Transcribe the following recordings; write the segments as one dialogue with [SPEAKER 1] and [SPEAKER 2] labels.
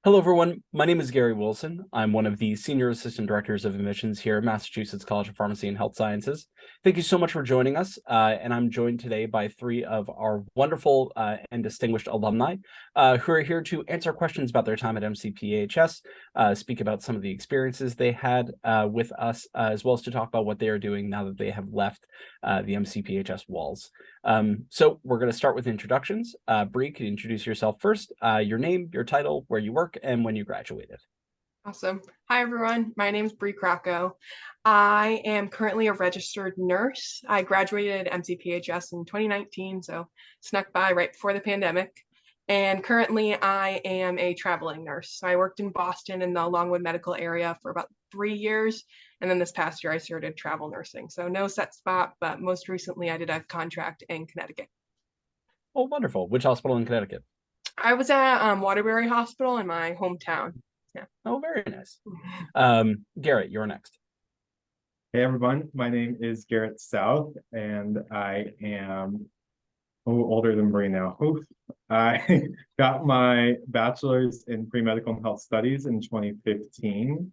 [SPEAKER 1] Hello, everyone. My name is Gary Wilson. I'm one of the Senior Assistant Directors of Admissions here at Massachusetts College of Pharmacy and Health Sciences. Thank you so much for joining us. And I'm joined today by three of our wonderful and distinguished alumni who are here to answer questions about their time at MCPHS, speak about some of the experiences they had with us, as well as to talk about what they are doing now that they have left the MCPHS walls. So we're going to start with introductions. Bree, can you introduce yourself first? Your name, your title, where you work, and when you graduated.
[SPEAKER 2] Awesome. Hi, everyone. My name is Bree Krakow. I am currently a registered nurse. I graduated MCPHS in 2019, so snuck by right before the pandemic. And currently, I am a traveling nurse. So I worked in Boston in the Longwood medical area for about 3 years. And then this past year, I started travel nursing. So no set spot, but most recently, I did a contract in Connecticut.
[SPEAKER 1] Oh, wonderful. Which hospital in Connecticut?
[SPEAKER 2] I was at Waterbury Hospital in my hometown. Yeah.
[SPEAKER 1] Oh, very nice. Garrett, you're next.
[SPEAKER 3] Hey everyone, my name is Garrett South, and I am older than Bree now. Oof. I got my bachelor's in pre-medical and health studies in 2015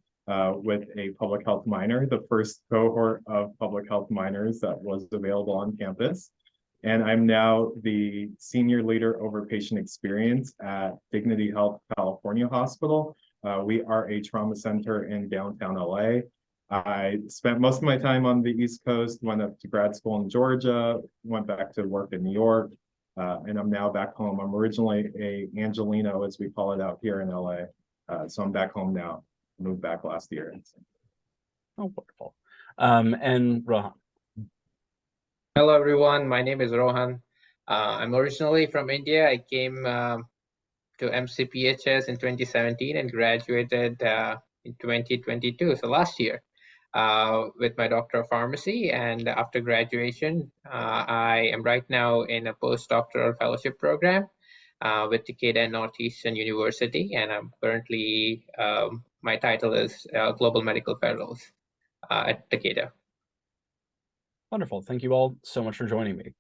[SPEAKER 3] with a public health minor, the first cohort of public health minors that was available on campus. And I'm now the senior leader over patient experience at Dignity Health California Hospital. We are a trauma center in downtown LA. I spent most of my time on the East Coast, went up to grad school in Georgia, went back to work in New York, and I'm now back home. I'm originally a Angelino, as we call it out here in LA. So I'm back home now. Moved back last year.
[SPEAKER 1] Oh, wonderful. And Rohan.
[SPEAKER 4] Hello, everyone. My name is Rohan. I'm originally from India. I came to MCPHS in 2017 and graduated in 2022, so last year, with my Doctor of Pharmacy. And after graduation, I am right now in a postdoctoral fellowship program with Takeda and Northeastern University. And I'm currently, my title is Global Medical Fellows at Takeda.
[SPEAKER 1] Wonderful. Thank you all so much for joining me.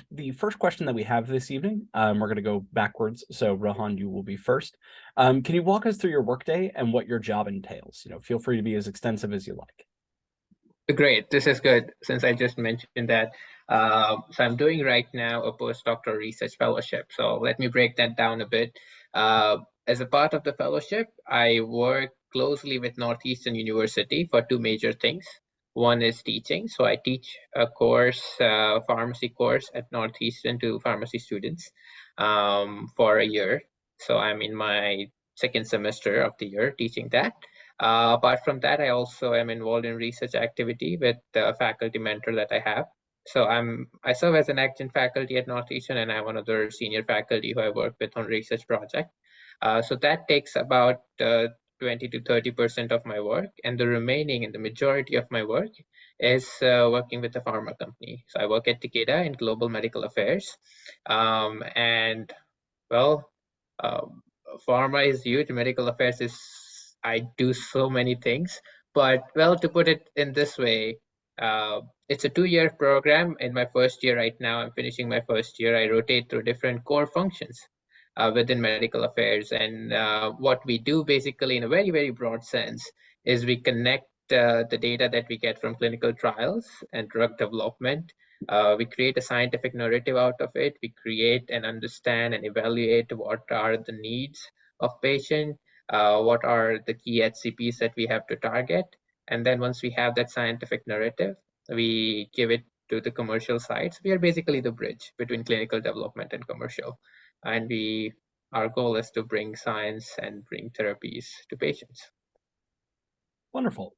[SPEAKER 1] The first question that we have this evening, we're going to go backwards. So Rohan, you will be first. Can you walk us through your workday and what your job entails? Feel free to be as extensive as you like.
[SPEAKER 4] Great. This is good since I just mentioned that. So I'm doing right now a postdoctoral research fellowship. So let me break that down a bit. As a part of the fellowship, I work closely with Northeastern University for two major things. One is teaching. So I teach a course, pharmacy course at Northeastern to pharmacy students for a year. So I'm in my second semester of the year teaching that. Apart from that, I also am involved in research activity with the faculty mentor that I have. So I serve as an adjunct faculty at Northeastern, and I'm one of the senior faculty who I work with on research project. So that takes about 20 to 30% of my work, and the remaining and the majority of my work is working with a pharma company. So I work at Takeda in global medical affairs, and well, pharma is huge. Medical affairs is, I do so many things, but well, to put it in this way, it's a 2-year program. In my first year right now, I'm finishing my first year. I rotate through different core functions within medical affairs. And what we do basically in a very, very broad sense is we connect the data that we get from clinical trials and drug development. We create a scientific narrative out of it. We create and understand and evaluate what are the needs of patient, what are the key HCPs that we have to target. And then once we have that scientific narrative, we give it to the commercial sites. We are basically the bridge between clinical development and commercial. And our goal is to bring science and bring therapies to patients.
[SPEAKER 1] Wonderful.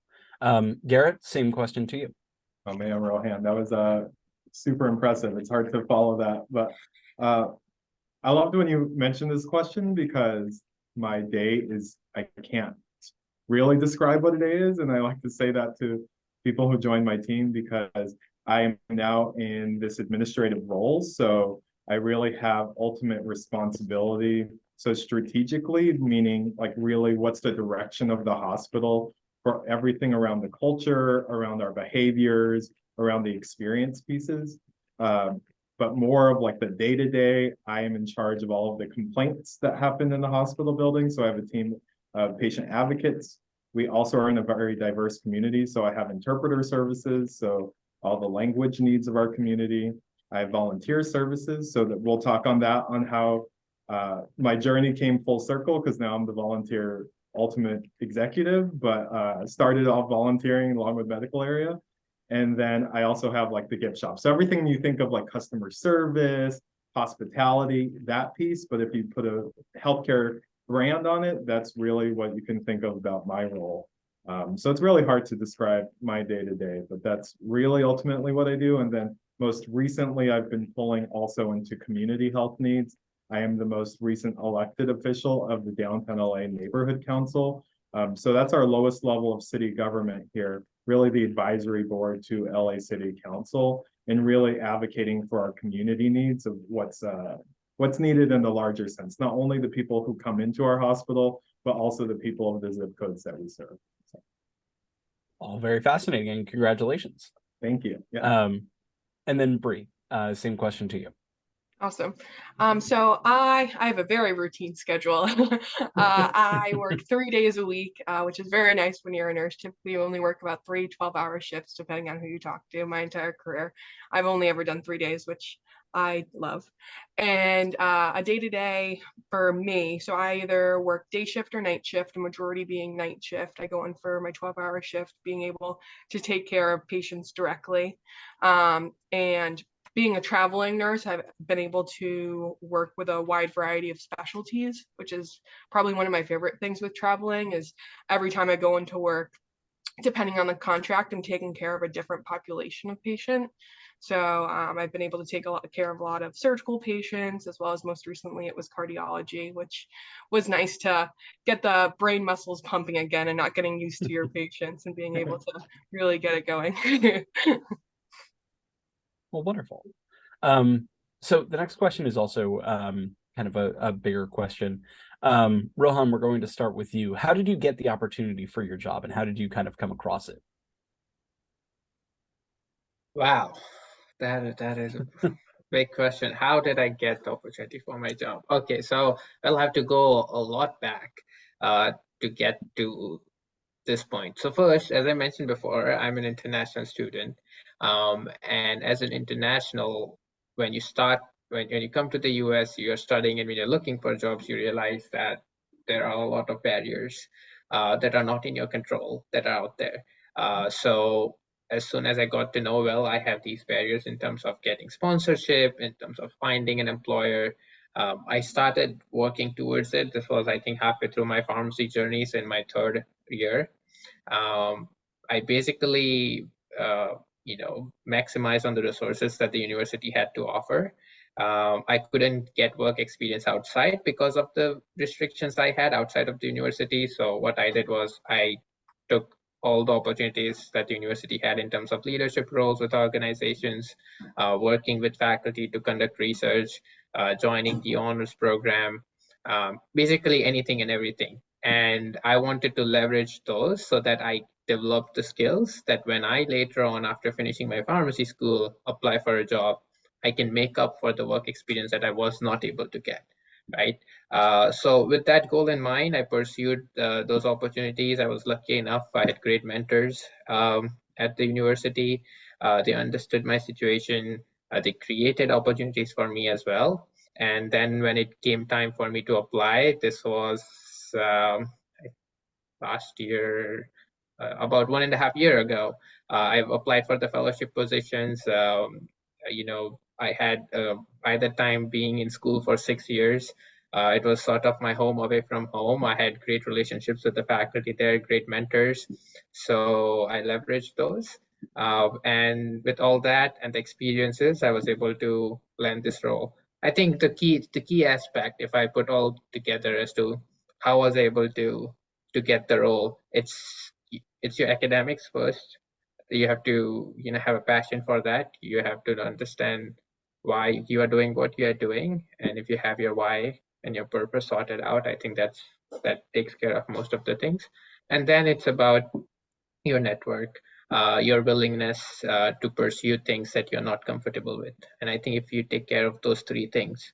[SPEAKER 1] Garrett, same question to you.
[SPEAKER 3] Oh man, Rohan, that was super impressive. It's hard to follow that, but I loved when you mentioned this question because my day is, I can't really describe what a day is, and I like to say that to people who join my team because I am now in this administrative role, so I really have ultimate responsibility. So strategically, meaning like really what's the direction of the hospital for everything around the culture, around our behaviors, around the experience pieces. but more of like the day-to-day. I am in charge of all of the complaints that happen in the hospital building. So I have a team of patient advocates. We also are in a very diverse community. So I have interpreter services. So all the language needs of our community. I have volunteer services. So that we'll talk on that, on how my journey came full circle, because now I'm the volunteer ultimate executive, but started off volunteering along with medical area. And then I also have like the gift shop. So everything you think of like customer service, hospitality, that piece. But if you put a healthcare brand on it, that's really what you can think of about my role. So it's really hard to describe my day-to-day, but that's really ultimately what I do. And then most recently, I've been pulling also into community health needs. I am the most recent elected official of the Downtown LA Neighborhood Council. So that's our lowest level of city government here, really the advisory board to LA City Council, and really advocating for our community needs of what's needed in the larger sense. Not only the people who come into our hospital, but also the people of the zip codes that we serve. So,
[SPEAKER 1] All very fascinating, and congratulations.
[SPEAKER 3] thank you. Yeah.
[SPEAKER 1] And then Bree, same question to you.
[SPEAKER 2] Awesome. So I have a very routine schedule. I work 3 days a week, which is very nice when you're a nurse. Typically, you only work about 3 12-hour shifts, depending on who you talk to. My entire career, I've only ever done 3 days, which I love. And a day-to-day for me, so I either work day shift or night shift, the majority being night shift. I go in for my 12-hour shift, being able to take care of patients directly. And being a traveling nurse, I've been able to work with a wide variety of specialties, which is probably one of my favorite things with traveling. Is every time I go into work, depending on the contract, I'm taking care of a different population of patient. So I've been able to take care of a lot of surgical patients, as well as most recently it was cardiology, which was nice to get the brain muscles pumping again and not getting used to your patients and being able to really get it going.
[SPEAKER 1] Well, wonderful. So the next question is also kind of a bigger question. Rohan, we're going to start with you. How did you get the opportunity for your job, and how did you kind of come across it?
[SPEAKER 4] Wow, that is a big question. How did I get the opportunity for my job? Okay, so I'll have to go a lot back to get to this point. So first, as I mentioned before, I'm an international student. And as an international, when you come to the US, you're studying, and when you're looking for jobs, you realize that there are a lot of barriers that are not in your control that are out there. So as soon as I got to know, well, I have these barriers in terms of getting sponsorship, in terms of finding an employer. I started working towards it. This was, I think, halfway through my pharmacy journeys in my third year. I basically, maximized on the resources that the university had to offer. I couldn't get work experience outside because of the restrictions I had outside of the university. So what I did was I took all the opportunities that the university had in terms of leadership roles with organizations, working with faculty to conduct research, joining the honors program, basically anything and everything. And I wanted to leverage those so that I developed the skills that when I later on, after finishing my pharmacy school, apply for a job, I can make up for the work experience that I was not able to get, right? So with that goal in mind, I pursued those opportunities. I was lucky enough. I had great mentors at the university. They understood my situation. They created opportunities for me as well. And then when it came time for me to apply, this was last year, about 1.5 years ago. I've applied for the fellowship positions. I had, by the time, being in school for 6 years, it was sort of my home away from home. I had great relationships with the faculty there, great mentors. So I leveraged those. And with all that and the experiences, I was able to land this role. I think the key aspect, if I put all together, as to how I was able to get the role, it's your academics first. You have to have a passion for that. You have to understand why you are doing what you are doing, and if you have your why and your purpose sorted out, I think that takes care of most of the things. And then it's about your network. your willingness to pursue things that you're not comfortable with. And I think if you take care of those three things,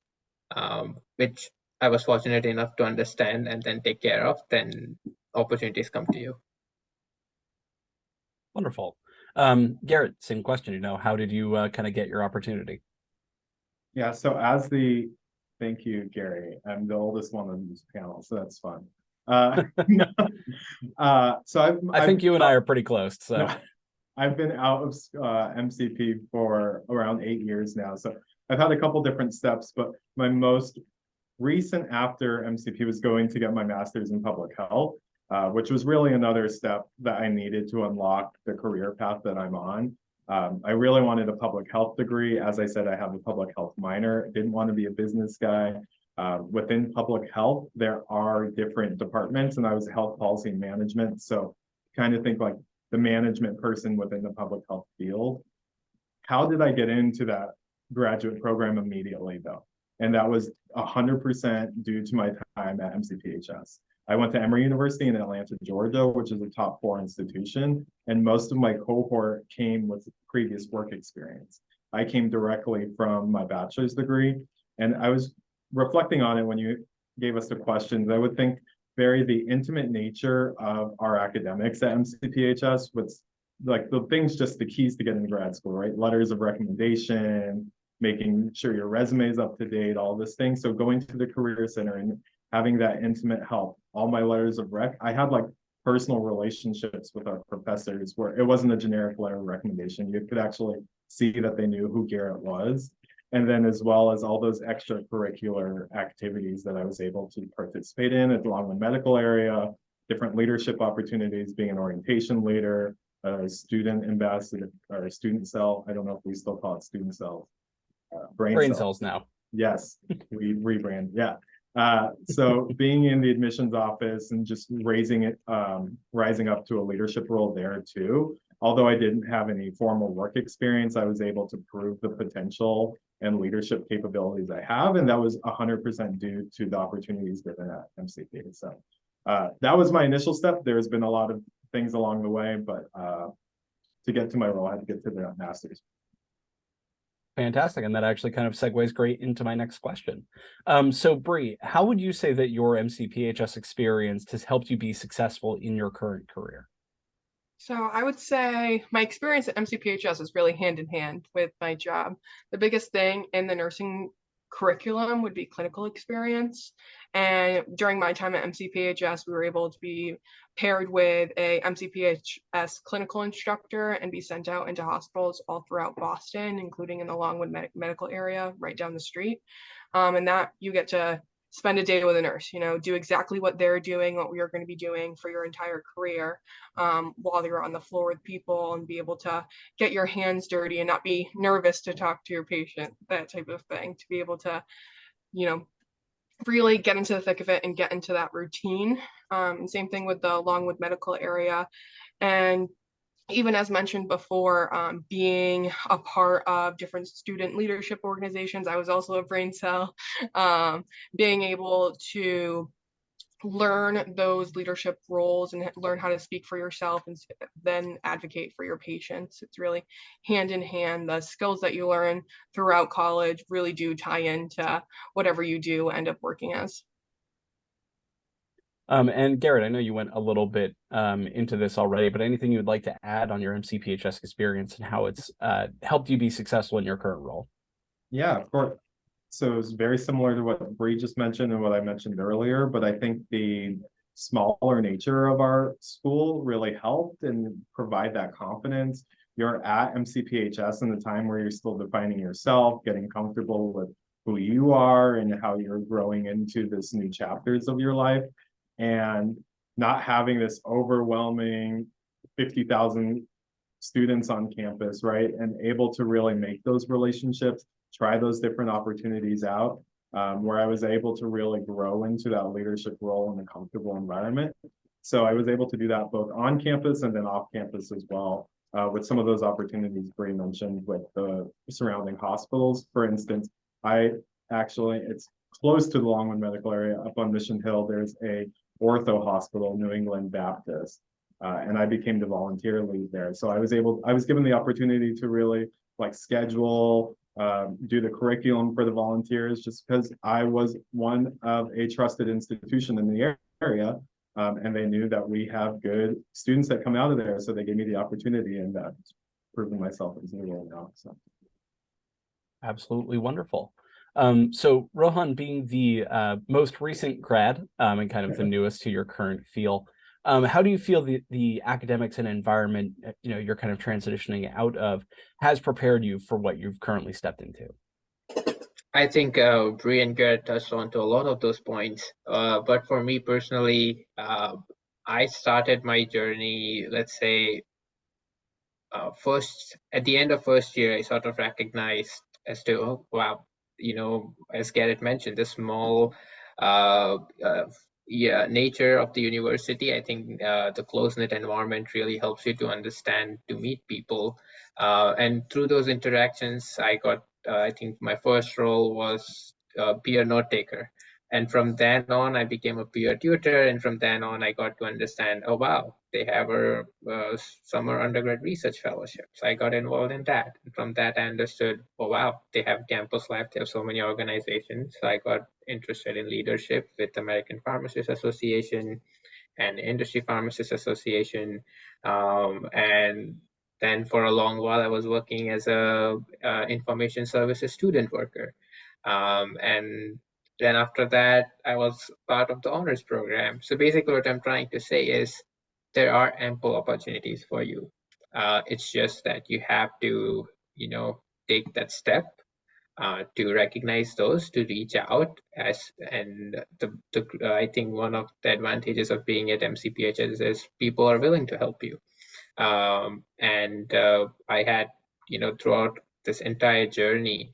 [SPEAKER 4] which I was fortunate enough to understand and then take care of, then opportunities come to you.
[SPEAKER 1] Wonderful. Garrett, same question, how did you kind of get your opportunity?
[SPEAKER 3] Yeah, so thank you, Gary. I'm the oldest one on this panel, so that's fun. So
[SPEAKER 1] I think you and I are pretty close. So
[SPEAKER 3] I've been out of MCP for around 8 years now. So I've had a couple different steps, but my most recent after MCP was going to get my master's in public health, which was really another step that I needed to unlock the career path that I'm on. I really wanted a public health degree. As I said, I have a public health minor. I didn't want to be a business guy. Within public health, there are different departments, and I was health policy and management. So kind of think like the management person within the public health field. How did I get into that graduate program immediately, though? And that was 100% due to my time at MCPHS. I went to Emory University in Atlanta, Georgia, which is a top 4 institution, and most of my cohort came with previous work experience. I came directly from my bachelor's degree, and I was reflecting on it when you gave us the questions. I would think the intimate nature of our academics at MCPHS was like the keys to getting to grad school, right? Letters of recommendation, making sure your resume is up to date, all this thing. So going to the Career Center and having that intimate help, all my letters of rec, I had like personal relationships with our professors where it wasn't a generic letter of recommendation. You could actually see that they knew who Garrett was. And then as well as all those extracurricular activities that I was able to participate in along the medical area, different leadership opportunities, being an orientation leader, a student ambassador, or a student cell. I don't know if we still call it student cells. Brain
[SPEAKER 1] cells now.
[SPEAKER 3] Yes, we rebrand. Yeah. So being in the admissions office and just rising up to a leadership role there too. Although I didn't have any formal work experience, I was able to prove the potential and leadership capabilities I have, and that was 100% due to the opportunities given at MCP. So that was my initial step. There's been a lot of things along the way, but to get to my role, I had to get to the master's.
[SPEAKER 1] Fantastic. And that actually kind of segues great into my next question. So Bree, how would you say that your MCPHS experience has helped you be successful in your current career?
[SPEAKER 2] So I would say my experience at MCPHS is really hand in hand with my job. The biggest thing in the nursing curriculum would be clinical experience. And during my time at MCPHS, we were able to be paired with a MCPHS clinical instructor and be sent out into hospitals all throughout Boston, including in the Longwood medical area right down the street. And that you get to spend a day with a nurse, do exactly what they're doing, what we are going to be doing for your entire career while you're on the floor with people, and be able to get your hands dirty and not be nervous to talk to your patient, that type of thing, to be able to, really get into the thick of it and get into that routine. And same thing with the Longwood medical area. And even as mentioned before, being a part of different student leadership organizations, I was also a brain cell, being able to learn those leadership roles and learn how to speak for yourself and then advocate for your patients. It's really hand in hand. The skills that you learn throughout college really do tie into whatever you do end up working as.
[SPEAKER 1] And Garrett, I know you went a little bit into this already, but anything you would like to add on your MCPHS experience and how it's helped you be successful in your current role?
[SPEAKER 3] Yeah, of course. So it's very similar to what Bree just mentioned and what I mentioned earlier, but I think the smaller nature of our school really helped and provide that confidence. You're at MCPHS in the time where you're still defining yourself, getting comfortable with who you are and how you're growing into this new chapters of your life. And not having this overwhelming 50,000 students on campus, right? And able to really make those relationships, try those different opportunities out, where I was able to really grow into that leadership role in a comfortable environment. So I was able to do that both on campus and then off campus as well, with some of those opportunities Bree mentioned with the surrounding hospitals. For instance, it's close to the Longwood medical area up on Mission Hill. There's a ortho hospital, New England Baptist. and I became the volunteer lead there. So I was given the opportunity to really like schedule, do the curriculum for the volunteers, just because I was one of a trusted institution in the area. And they knew that we have good students that come out of there. So they gave me the opportunity, and proving myself as a role now. So.
[SPEAKER 1] Absolutely wonderful. So Rohan, being the most recent grad and kind of the newest to your current field, how do you feel the academics and environment, you're kind of transitioning out of, has prepared you for what you've currently stepped into?
[SPEAKER 4] I think Bree and Garrett touched on to a lot of those points. But for me personally, I started my journey, let's say, first at the end of first year, I sort of recognized as to, oh, wow, as Garrett mentioned, the small nature of the university. I think the close-knit environment really helps you to understand, to meet people. And through those interactions, I got, I think my first role was peer note taker. And from then on, I became a peer tutor. And from then on, I got to understand, oh, wow, they have a summer undergrad research fellowship. So I got involved in that. And from that, I understood, oh, wow, they have campus life. They have so many organizations. So I got interested in leadership with American Pharmacists Association and Industry Pharmacists Association. And then for a long while, I was working as a information services student worker. And then after that, I was part of the honors program. So basically what I'm trying to say is there are ample opportunities for you. It's just that you have to, take that step to recognize those, to reach out. And I think one of the advantages of being at MCPHS is people are willing to help you. And I had, throughout this entire journey,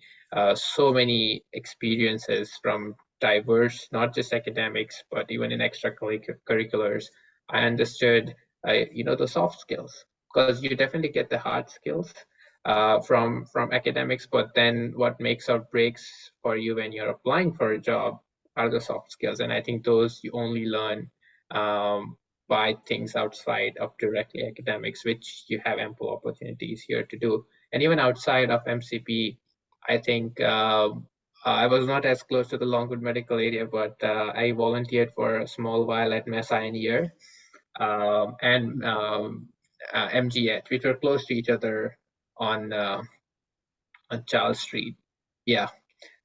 [SPEAKER 4] so many experiences from diverse, not just academics, but even in extracurriculars. I understood, the soft skills, because you definitely get the hard skills from academics, but then what makes or breaks for you when you're applying for a job are the soft skills. And I think those you only learn by things outside of directly academics, which you have ample opportunities here to do. And even outside of MCP, I think I was not as close to the Longwood medical area, but I volunteered for a small while at Mass Pioneer and MGH, which were close to each other on Charles Street. Yeah.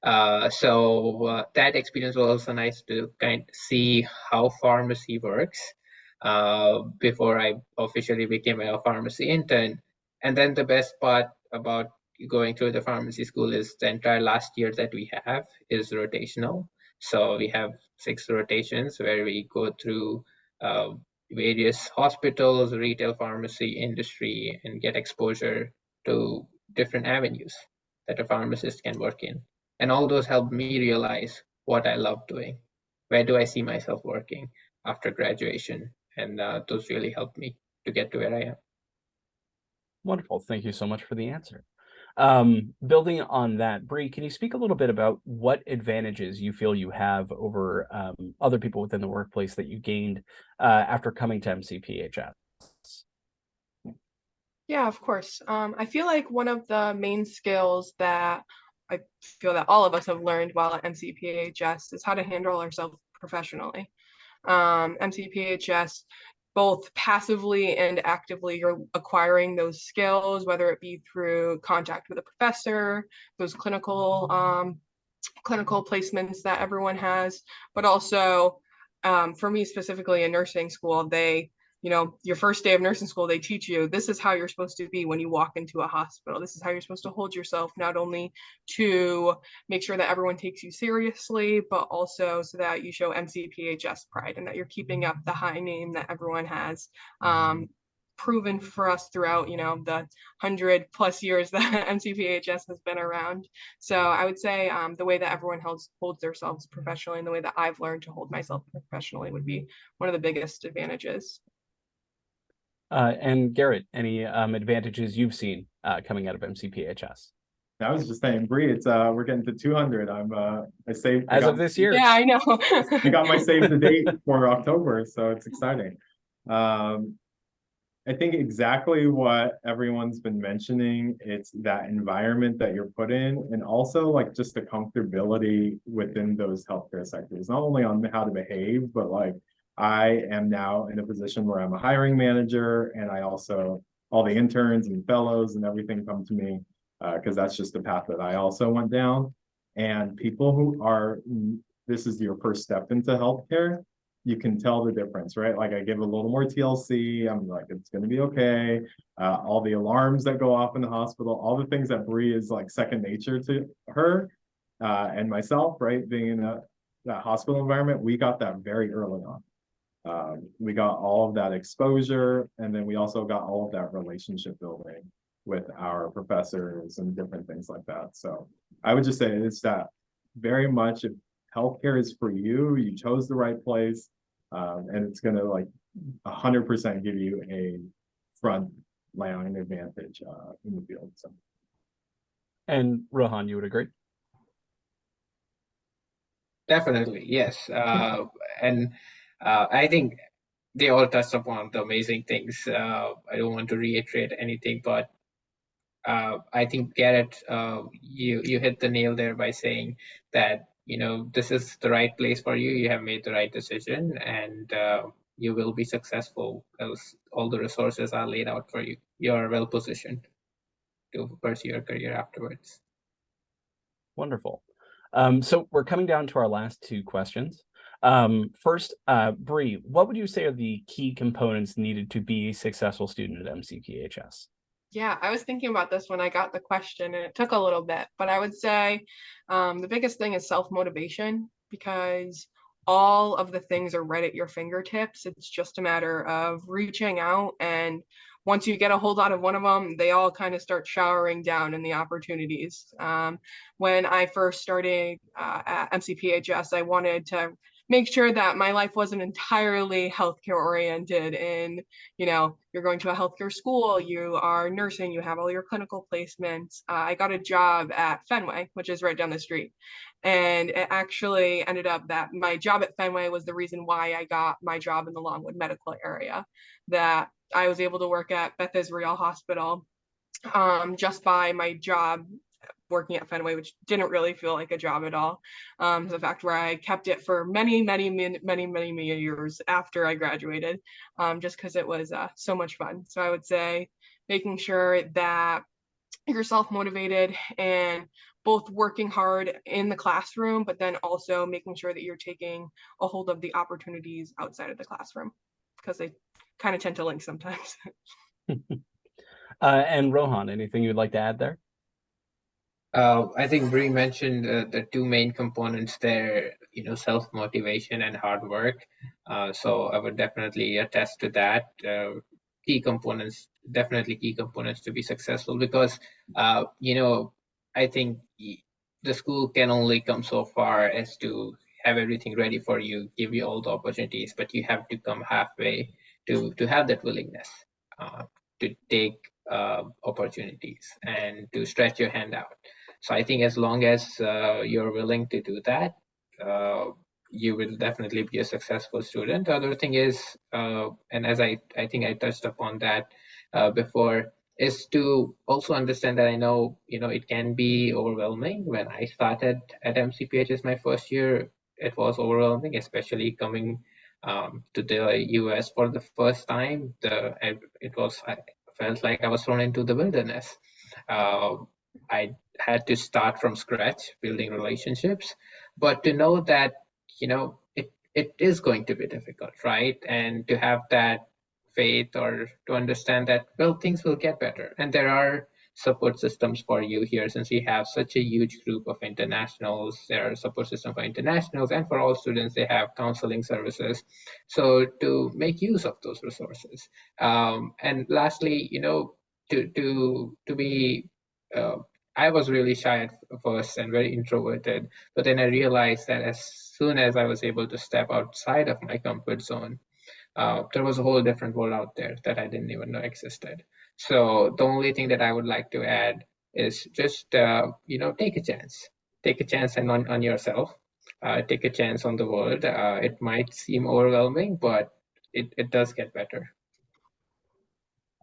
[SPEAKER 4] So that experience was also nice to kind of see how pharmacy works before I officially became a pharmacy intern. And then the best part about going through the pharmacy school is the entire last year that we have is rotational. So we have 6 rotations where we go through various hospitals, retail pharmacy, industry, and get exposure to different avenues that a pharmacist can work in. And all those helped me realize what I love doing. Where do I see myself working after graduation? And those really helped me to get to where I am.
[SPEAKER 1] Wonderful. Thank you so much for the answer. Building on that, Bree, can you speak a little bit about what advantages you feel you have over other people within the workplace that you gained after coming to MCPHS?
[SPEAKER 2] Yeah, of course. I feel like one of the main skills that I feel that all of us have learned while at MCPHS is how to handle ourselves professionally. MCPHS, both passively and actively, you're acquiring those skills, whether it be through contact with a professor, those clinical placements that everyone has, but also for me specifically in nursing school, your first day of nursing school, they teach you this is how you're supposed to be when you walk into a hospital. This is how you're supposed to hold yourself, not only to make sure that everyone takes you seriously, but also so that you show MCPHS pride and that you're keeping up the high name that everyone has proven for us throughout, the 100+ years that MCPHS has been around. So I would say the way that everyone holds themselves professionally and the way that I've learned to hold myself professionally would be one of the biggest advantages.
[SPEAKER 1] And Garrett, any advantages you've seen coming out of MCPHS?
[SPEAKER 3] I was just saying, Bree, it's we're getting to 200. I saved
[SPEAKER 1] as of this year.
[SPEAKER 2] Yeah, I know.
[SPEAKER 3] I got my save the date for October, so it's exciting. I think exactly what everyone's been mentioning. It's that environment that you're put in, and also like just the comfortability within those healthcare sectors, not only on how to behave, but like I am now in a position where I'm a hiring manager, and I also all the interns and fellows and everything come to me because that's just the path that I also went down. And people who are, this is your first step into healthcare, you can tell the difference, right? Like I give a little more TLC. I'm like, it's going to be okay. All the alarms that go off in the hospital, all the things that Bree is like second nature to her and myself, right? Being in that hospital environment, we got that very early on. We got all of that exposure, and then we also got all of that relationship building with our professors and different things like that. So I would just say it's that very much if healthcare is for you, you chose the right place, and it's going to like 100% give you a front line advantage in the field. So.
[SPEAKER 1] And Rohan, you would agree?
[SPEAKER 4] Definitely, yes. And I think they all touched upon the amazing things. I don't want to reiterate anything, but I think Garrett, you hit the nail there by saying that this is the right place for you. You have made the right decision, and you will be successful because all the resources are laid out for you. You are well positioned to pursue your career afterwards.
[SPEAKER 1] Wonderful. So we're coming down to our last two questions. First, Bree, what would you say are the key components needed to be a successful student at MCPHS?
[SPEAKER 2] Yeah, I was thinking about this when I got the question, and it took a little bit, but I would say the biggest thing is self-motivation, because all of the things are right at your fingertips. It's just a matter of reaching out, and once you get a hold out of one of them, they all kind of start showering down in the opportunities. When I first started at MCPHS, I wanted to make sure that my life wasn't entirely healthcare oriented, and you're going to a healthcare school, you are nursing, you have all your clinical placements. I got a job at Fenway, which is right down the street, and it actually ended up that my job at Fenway was the reason why I got my job in the Longwood medical area, that I was able to work at Beth Israel Hospital just by my job working at Fenway, which didn't really feel like a job at all. The fact where I kept it for many years after I graduated, just because it was so much fun. So I would say making sure that you're self-motivated and both working hard in the classroom, but then also making sure that you're taking a hold of the opportunities outside of the classroom, because they kind of tend to link sometimes.
[SPEAKER 1] And Rohan, anything you'd like to add there?
[SPEAKER 4] I think Bree mentioned the two main components there, self-motivation and hard work. So I would definitely attest to that. Definitely key components to be successful, because, I think the school can only come so far as to have everything ready for you, give you all the opportunities, but you have to come halfway to have that willingness to take opportunities and to stretch your hand out. So I think as long as you're willing to do that, you will definitely be a successful student. The other thing is, and as I think I touched upon that before, is to also understand that I know, it can be overwhelming. When I started at MCPHS my first year, it was overwhelming, especially coming to the US for the first time. I felt like I was thrown into the wilderness. I had to start from scratch, building relationships, but to know that, it is going to be difficult, right? And to have that faith, or to understand that, well, things will get better. And there are support systems for you here, since we have such a huge group of internationals. There are support systems for internationals, and for all students, they have counseling services. So to make use of those resources. And lastly, to be I was really shy at first and very introverted, but then I realized that as soon as I was able to step outside of my comfort zone, there was a whole different world out there that I didn't even know existed. So the only thing that I would like to add is just, take a chance. Take a chance on yourself. Take a chance on the world. It might seem overwhelming, but it does get better.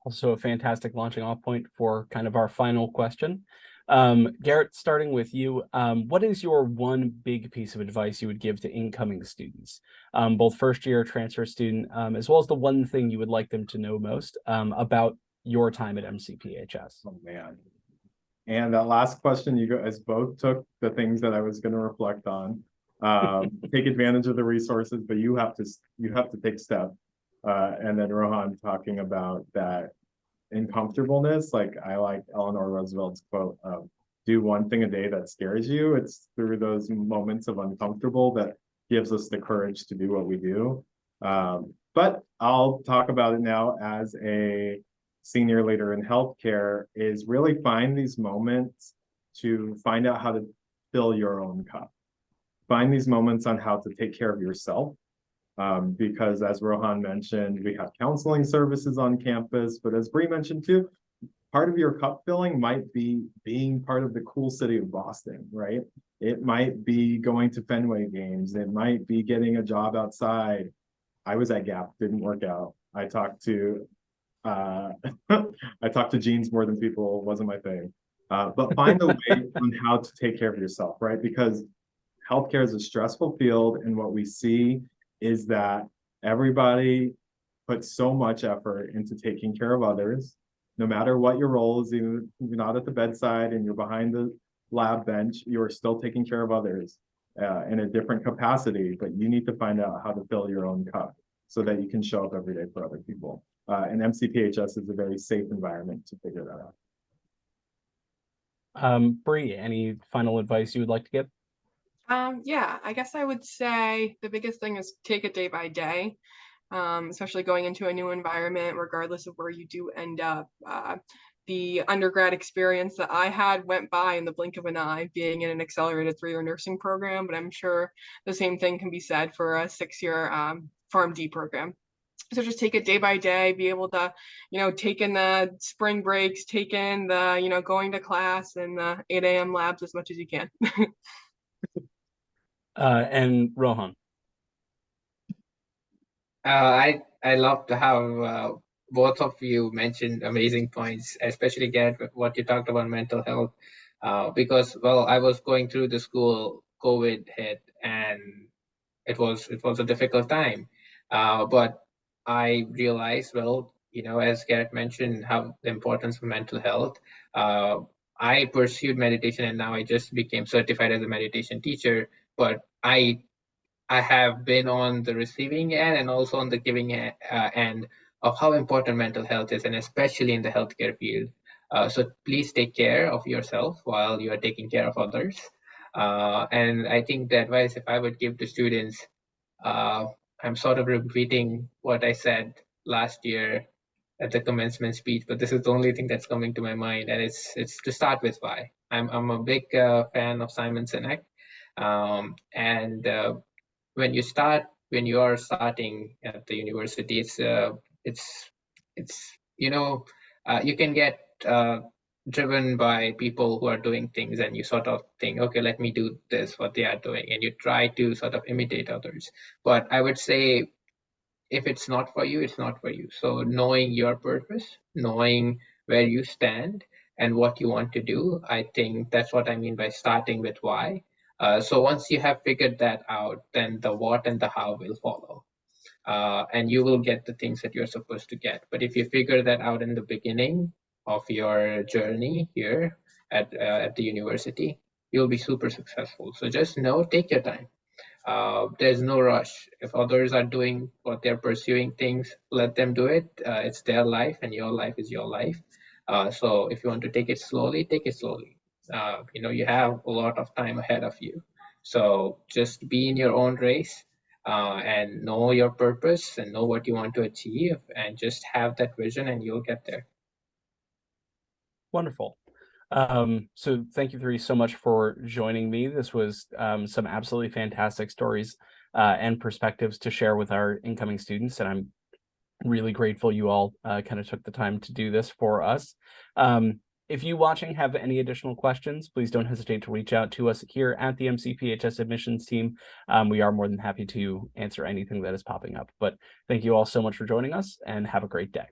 [SPEAKER 1] Also a fantastic launching off point for kind of our final question. Garrett, starting with you, what is your one big piece of advice you would give to incoming students, both first year transfer student, as well as the one thing you would like them to know most about your time at MCPHS?
[SPEAKER 3] Oh man. And that last question, you guys both took the things that I was going to reflect on. Take advantage of the resources, but you have to take steps. And then Rohan talking about that uncomfortableness. Like I like Eleanor Roosevelt's quote of do one thing a day that scares you. It's through those moments of uncomfortable that gives us the courage to do what we do. But I'll talk about it now as a senior leader in healthcare, is really find these moments to find out how to fill your own cup. Find these moments on how to take care of yourself. Because as Rohan mentioned, we have counseling services on campus, but as Bree mentioned too, part of your cup filling might be being part of the cool city of Boston, right? It might be going to Fenway games. It might be getting a job outside. I was at Gap, didn't work out. I talked to jeans more than people, wasn't my thing. But find a way on how to take care of yourself, right? Because healthcare is a stressful field, and what we see is that everybody puts so much effort into taking care of others, no matter what your role is. Even if you're not at the bedside and you're behind the lab bench, you are still taking care of others in a different capacity, but you need to find out how to fill your own cup so that you can show up every day for other people. And MCPHS is a very safe environment to figure that out.
[SPEAKER 1] Bree, any final advice you would like to give?
[SPEAKER 2] Yeah, I guess I would say the biggest thing is take it day by day, especially going into a new environment, regardless of where you do end up. The undergrad experience that I had went by in the blink of an eye, being in an accelerated 3-year nursing program, but I'm sure the same thing can be said for a 6-year PharmD program. So just take it day by day, be able to, take in the spring breaks, take in the, going to class and the 8 a.m. labs as much as you can.
[SPEAKER 1] And Rohan.
[SPEAKER 4] I love how both of you mentioned amazing points, especially Garrett, what you talked about mental health. Because I was going through the school, COVID hit, and it was a difficult time. But I realized, as Garrett mentioned, how the importance of mental health. I pursued meditation, and now I just became certified as a meditation teacher. But I have been on the receiving end and also on the giving end of how important mental health is, and especially in the healthcare field. So please take care of yourself while you are taking care of others. And I think the advice, if I would give to students, I'm sort of repeating what I said last year at the commencement speech, but this is the only thing that's coming to my mind, and it's to start with why. I'm a big fan of Simon Sinek, and when you are starting at the university, you can get driven by people who are doing things, and you sort of think, okay, let me do this, what they are doing, and you try to sort of imitate others. But I would say, if it's not for you, it's not for you. So knowing your purpose, knowing where you stand and what you want to do, I think that's what I mean by starting with why. So once you have figured that out, then the what and the how will follow. And you will get the things that you're supposed to get. But if you figure that out in the beginning of your journey here at the university, you'll be super successful. So just take your time. There's no rush. If others are doing what they're pursuing things, let them do it. It's their life, and your life is your life. So if you want to take it slowly, take it slowly. You have a lot of time ahead of you. So just be in your own race, and know your purpose and know what you want to achieve, and just have that vision, and you'll get there.
[SPEAKER 1] Wonderful. So thank you three so much for joining me. This was some absolutely fantastic stories and perspectives to share with our incoming students, and I'm really grateful you all kind of took the time to do this for us. If you watching have any additional questions, please don't hesitate to reach out to us here at the MCPHS admissions team. We are more than happy to answer anything that is popping up. But thank you all so much for joining us, and have a great day.